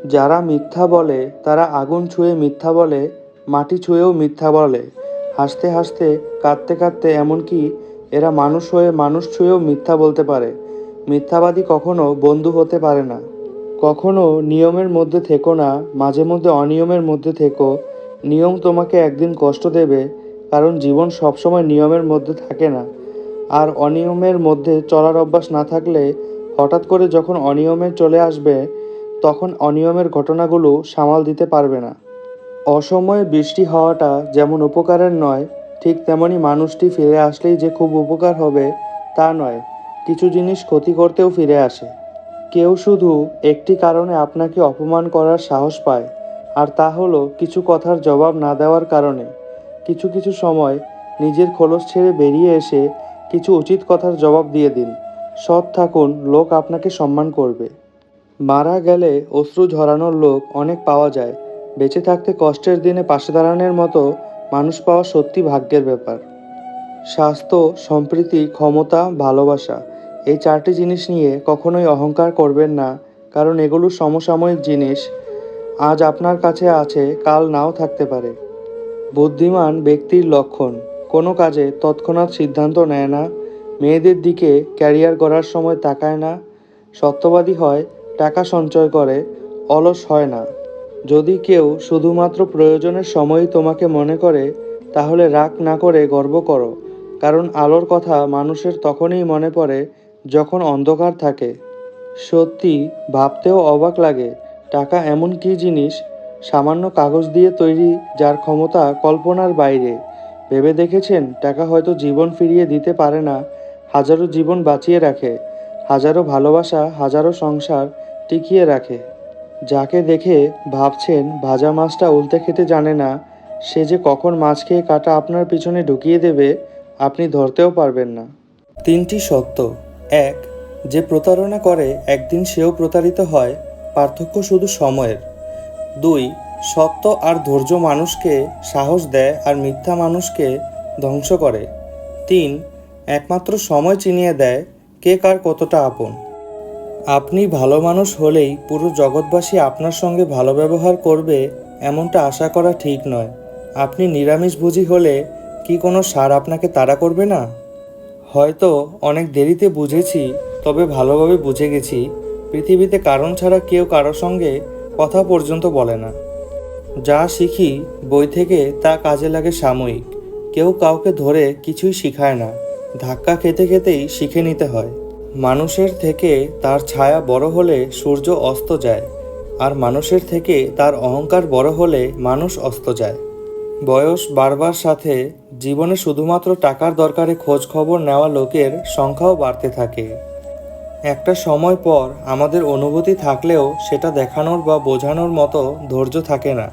যারা মিথ্যা বলে তারা আগুন ছুঁয়ে মিথ্যা বলে, মাটি ছুঁয়েও মিথ্যা বলে, হাসতে হাসতে, কাঁদতে কাঁদতে, এমনকি এরা মানুষ হয়ে মানুষ ছুঁয়েও মিথ্যা বলতে পারে। মিথ্যাবাদী কখনো বন্ধু হতে পারে না। কখনো নিয়মের মধ্যে থেকো না, মাঝে মধ্যে অনিয়মের মধ্যে থেকো। নিয়ম তোমাকে একদিন কষ্ট দেবে, কারণ জীবন সবসময় নিয়মের মধ্যে থাকে না। আর অনিয়মের মধ্যে চলার অভ্যাস না থাকলে হঠাৎ করে যখন অনিয়মে চলে আসবে, তখন অনিয়মের ঘটনাগুলো সামাল দিতে পারবে না। অসময়ে বৃষ্টি হওয়াটা যেমন উপকারের নয়, ঠিক তেমনি মানুষটি ফিরে আসলেই যে খুব উপকার হবে তা নয়। কিছু জিনিস ক্ষতি করতেও ফিরে আসে। কেউ শুধু একটি কারণে আপনাকে অপমান করার সাহস পায়, আর তা হলো কিছু কথার জবাব না দেওয়ার কারণে। কিছু কিছু সময় নিজের খোলস ছেড়ে বেরিয়ে এসে কিছু উচিত কথার জবাব দিয়ে দিন। সৎ থাকুন, লোক আপনাকে সম্মান করবে। মারা গেলে অশ্রু ঝরানোর লোক অনেক পাওয়া যায়, বেঁচে থাকতে কষ্টের দিনে পাশে দাঁড়ানোর মতো মানুষ পাওয়া সত্যি ভাগ্যের ব্যাপার। স্বাস্থ্য, সম্প্রীতি, ক্ষমতা, ভালোবাসা, এই চারটি জিনিস নিয়ে কখনোই অহংকার করবেন না, কারণ এগুলো সমসাময়িক জিনিস। আজ আপনার কাছে আছে, কাল নাও থাকতে পারে। বুদ্ধিমান ব্যক্তির লক্ষণ: কোনো কাজে তৎক্ষণাৎ সিদ্ধান্ত নেয় না, মেয়েদের দিকে ক্যারিয়ার গড়ার সময় তাকায় না, সত্যবাদী হয়, টাকা সঞ্চয় করে, অলস হয় না। যদি কেউ শুধুমাত্র প্রয়োজনের সময়ই তোমাকে মনে করে, তাহলে রাগ না করে গর্ব করো, কারণ আলোর কথা মানুষের তখনই মনে পড়ে যখন অন্ধকার থাকে। সত্যি, ভাবতেও অবাক লাগে, টাকা এমন কী জিনিস, সামান্য কাগজ দিয়ে তৈরি, যার ক্ষমতা কল্পনার বাইরে। ভেবে দেখেছেন, টাকা হয়তো জীবন ফিরিয়ে দিতে পারে না, হাজারো জীবন বাঁচিয়ে রাখে, হাজারো ভালোবাসা, হাজারো সংসার টিকিয়ে রাখে। যাকে দেখে ভাবছেন ভাজা মাছটা উল্টে খেতে জানে না, সে যে কখন মাছ খেয়ে কাঁটা আপনার পিছনে ঢুকিয়ে দেবে আপনি ধরতেও পারবেন না। 3টি সত্য: 1. যে প্রতারণা করে একদিন সেও প্রতারিত হয়, পার্থক্য শুধু সময়ের। 2. সত্য আর ধৈর্য মানুষকে সাহস দেয় আর মিথ্যা মানুষকে ধ্বংস করে। 3. একমাত্র সময় চিনিয়ে দেয় কে কার কতটা আপন। আপনি ভালো মানুষ হলেই পুরো জগৎবাসী আপনার সঙ্গে ভালো ব্যবহার করবে, এমনটা আশা করা ঠিক নয়। আপনি নিরামিষভোজী হলে কি কোনো ষাঁড় আপনাকে তাড়া করবে না? হয়তো অনেক দেরিতে বুঝেছি, তবে ভালোভাবে বুঝে গেছি, পৃথিবীতে কারণ ছাড়া কেউ কারোর সঙ্গে কথা পর্যন্ত বলে না। যা শিখি বই থেকে তা কাজে লাগে সাময়িক। কেউ কাউকে ধরে কিছুই শিখায় না, ধাক্কা খেতে খেতেই শিখে নিতে হয়। মানুষের থেকে তার ছায়া বড় হলে সূর্য অস্ত যায়, আর মানুষের থেকে তার অহংকার বড় হলে মানুষ অস্ত যায়। বয়স বাড়বার সাথে জীবনে শুধুমাত্র টাকার দরকারে খোঁজ খবর নেওয়া লোকের সংখ্যাও বাড়তে থাকে। একটা সময় পর আমাদের অনুভূতি থাকলেও সেটা দেখানোর বা বোঝানোর মতো ধৈর্য থাকে না।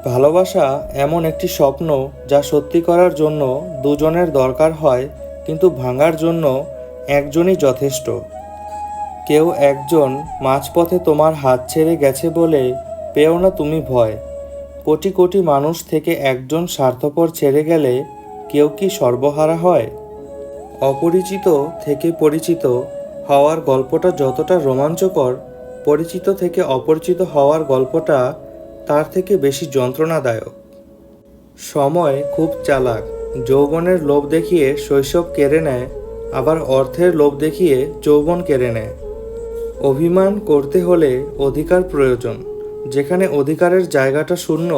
ভালোবাসা এমন একটি স্বপ্ন যা সত্যি করার জন্য দুজনের দরকার হয়, কিন্তু ভাঙার জন্য একজনই যথেষ্ট। কেউ একজন মাঝপথে তোমার হাত ছেড়ে গেছে বলে পেও না তুমি ভয়। কোটি কোটি মানুষ থেকে একজন স্বার্থপর ছেড়ে গেলে কেউ কি সর্বহারা হয়? অপরিচিত থেকে পরিচিত হওয়ার গল্পটা যতটা রোমাঞ্চকর, পরিচিত থেকে অপরিচিত হওয়ার গল্পটা তার থেকে বেশি যন্ত্রণাদায়ক। সময় খুব চালাক, যৌবনের লোভ দেখিয়ে শৈশব কেড়ে নেয়, আবার অর্থের লোভ দেখিয়ে যৌবন কেড়ে নেয়। অভিমান করতে হলে অধিকার প্রয়োজন, যেখানে অধিকারের জায়গাটা শূন্য,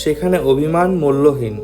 সেখানে অভিমান মূল্যহীন।